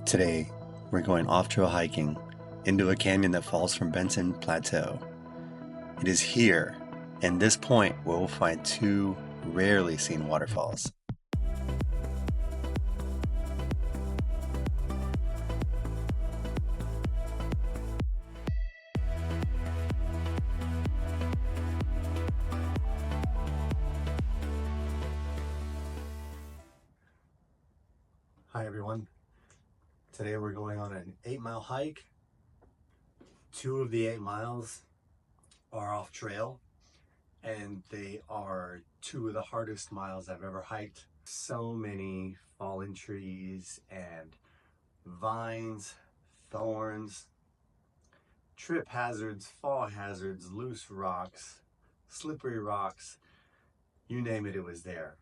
Today, we're going off-trail hiking into a canyon that falls from Benson Plateau. It is here, and this point, where we'll find two rarely seen waterfalls. Hi everyone. Today we're going on an 8-mile hike. 2 of the 8 miles are off trail, and they are 2 of the hardest miles I've ever hiked. So many fallen trees and vines, thorns, trip hazards, fall hazards, loose rocks, slippery rocks, you name it, it was there.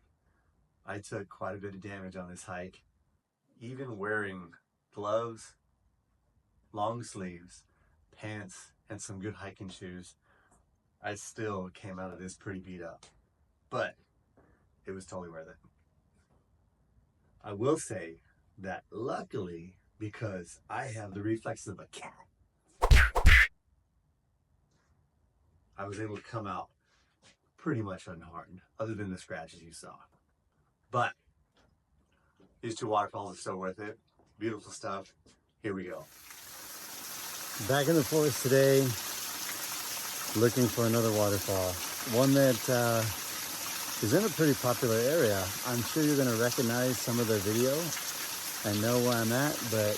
I took quite a bit of damage on this hike. Even wearing gloves, long sleeves, pants, and some good hiking shoes, I still came out of this pretty beat up. But it was totally worth it. I will say that luckily, because I have the reflexes of a cat, I was able to come out pretty much unharmed, other than the scratches you saw. But these 2 waterfalls are so worth it. Beautiful stuff. Here we go. Back in the forest today, looking for another waterfall. One that is in a pretty popular area. I'm sure you're going to recognize some of the video and know where I'm at, but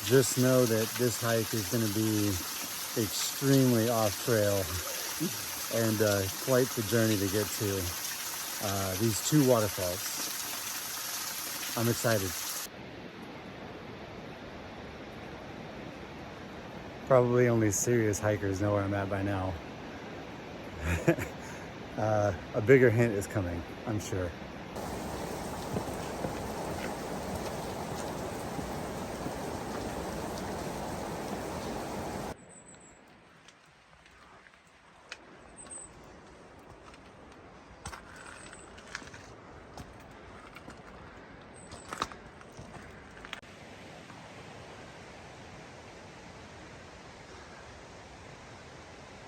just know that this hike is going to be extremely off trail and quite the journey to get to these 2 waterfalls. I'm excited. Probably only serious hikers know where I'm at by now. A bigger hint is coming, I'm sure.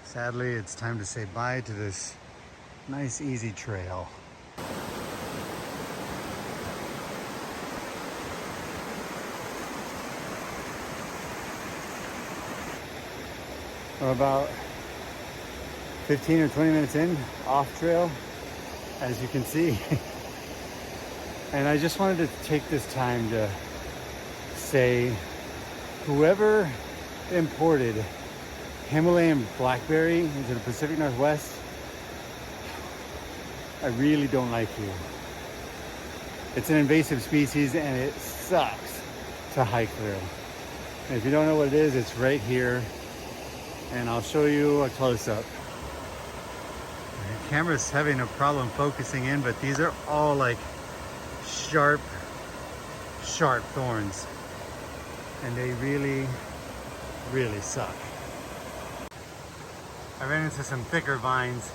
Sadly, it's time to say bye to this nice, easy trail. We're about 15 or 20 minutes in, off trail, as you can see. And I just wanted to take this time to say, whoever imported Himalayan blackberry into the Pacific Northwest, I really don't like you. It's an invasive species and it sucks to hike through. And if you don't know what it is, it's right here. And I'll show you a close-up. The camera's having a problem focusing in, but these are all like sharp thorns. And they really, really suck. I ran into some thicker vines,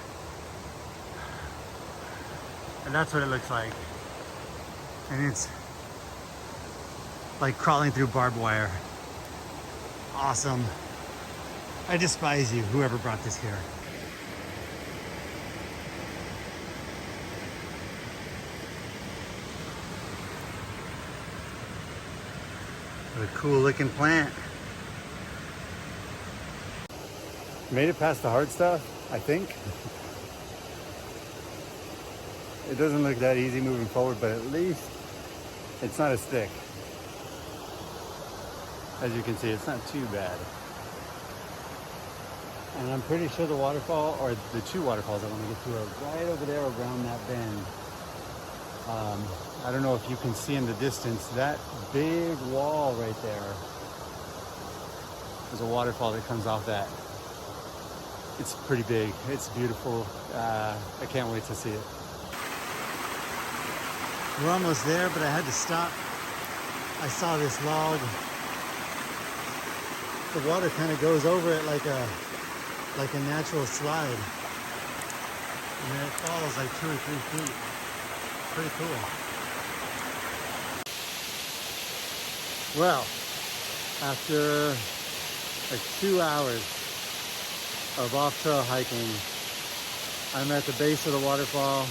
and that's what it looks like. And it's like crawling through barbed wire. Awesome. I despise you, whoever brought this here. What a cool looking plant. Made it past the hard stuff, I think. It doesn't look that easy moving forward, but at least it's not as thick. As you can see, it's not too bad. And I'm pretty sure the waterfall, or the 2 waterfalls I want to get to, are right over there around that bend. I don't know if you can see in the distance, that big wall right there. There's a waterfall that comes off that. It's pretty big. It's beautiful. I can't wait to see it. We're almost there, but I had to stop. I saw this log. The water kind of goes over it like a natural slide. And then it falls like 2 or 3 feet. Pretty cool. Well, after like 2 hours of off-trail hiking, I'm at the base of the waterfall.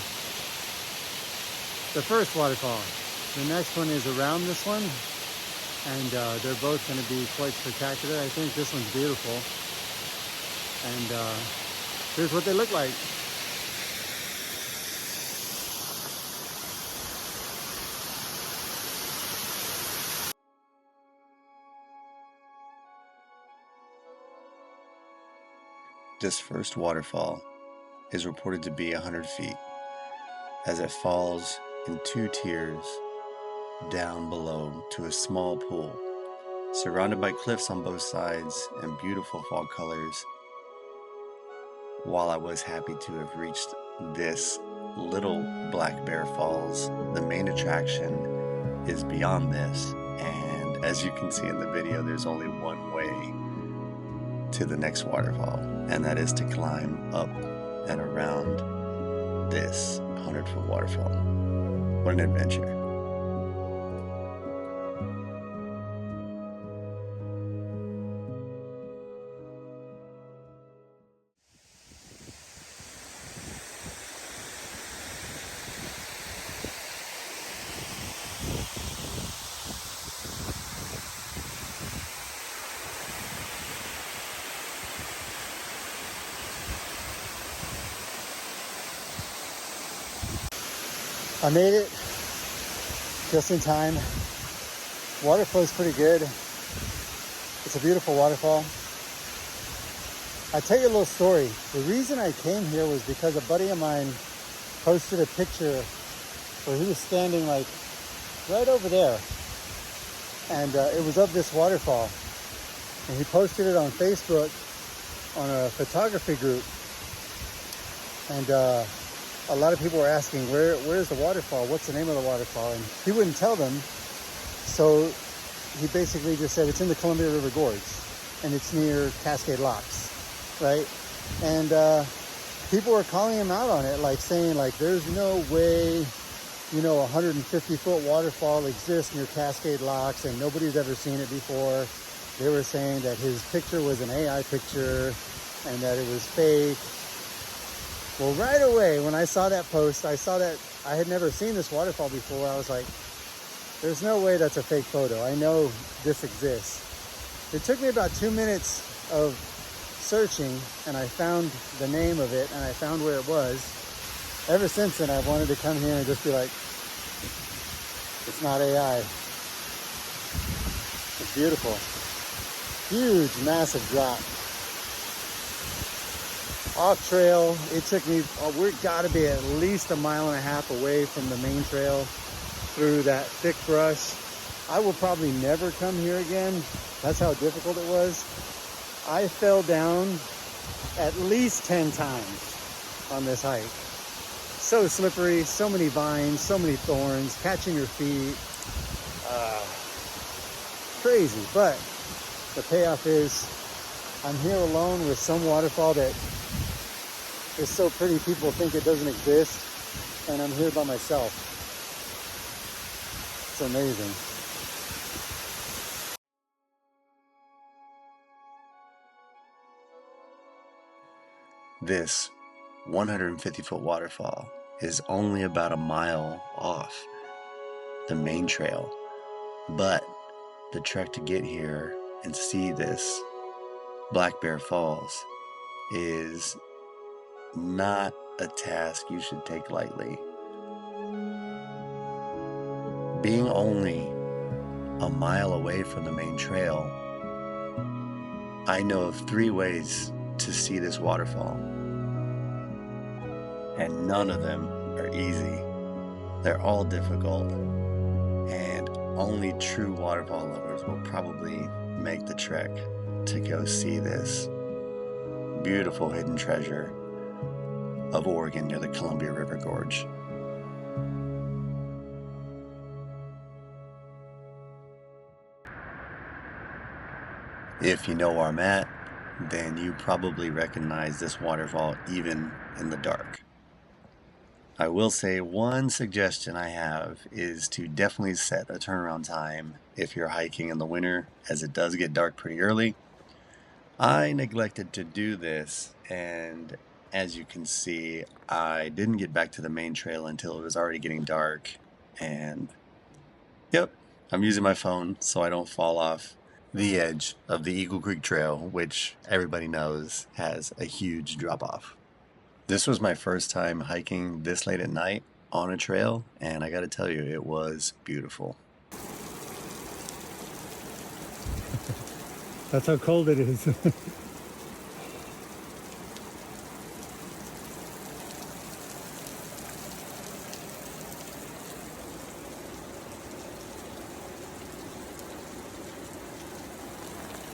The first waterfall. The next one is around this one, and they're both going to be quite spectacular. I think this one's beautiful, and here's what they look like. This first waterfall is reported to be 100 feet as it falls in 2 tiers down below to a small pool, surrounded by cliffs on both sides and beautiful fall colors. While I was happy to have reached this little Black Bear Falls, the main attraction is beyond this, and as you can see in the video, there's only one way to the next waterfall, and that is to climb up and around this 100-foot waterfall. What an adventure. I made it just in time. Water flow's pretty good. It's a beautiful waterfall. I'll tell you a little story. The reason I came here was because a buddy of mine posted a picture where he was standing like right over there, and it was of this waterfall, and he posted it on Facebook on a photography group, and a lot of people were asking, where's the waterfall? What's the name of the waterfall? And he wouldn't tell them. So he basically just said it's in the Columbia River Gorge and it's near Cascade Locks, right? And people were calling him out on it, like saying like, there's no way, you know, 150-foot waterfall exists near Cascade Locks and nobody's ever seen it before. They were saying that his picture was an AI picture and that it was fake. Well, right away, when I saw that post, I saw that I had never seen this waterfall before. I was like, there's no way that's a fake photo. I know this exists. It took me about 2 minutes of searching, and I found the name of it, and I found where it was. Ever since then, I've wanted to come here and just be like, it's not AI. It's beautiful. Huge, massive drop. Off trail, it took me, we've got to be at least 1.5 miles away from the main trail through that thick brush. I will probably never come here again. That's how difficult it was. I fell down at least 10 times on this hike. So slippery, so many vines, so many thorns, catching your feet. Crazy, but the payoff is I'm here alone with some waterfall that is so pretty people think it doesn't exist, and I'm here by myself. It's amazing. This 150-foot waterfall is only about 1 mile off the main trail, but the trek to get here and see this Black Bear Falls is not a task you should take lightly. Being only 1 mile away from the main trail, I know of 3 ways to see this waterfall, and none of them are easy. They're all difficult, and only true waterfall lovers will probably make the trek to go see this beautiful hidden treasure of Oregon near the Columbia River Gorge. If you know where I'm at, then you probably recognize this waterfall even in the dark. I will say one suggestion I have is to definitely set a turnaround time if you're hiking in the winter, as it does get dark pretty early. I neglected to do this, and as you can see, I didn't get back to the main trail until it was already getting dark. And yep, I'm using my phone so I don't fall off the edge of the Eagle Creek Trail, which everybody knows has a huge drop off. This was my first time hiking this late at night on a trail, and I gotta tell you, it was beautiful. That's how cold it is.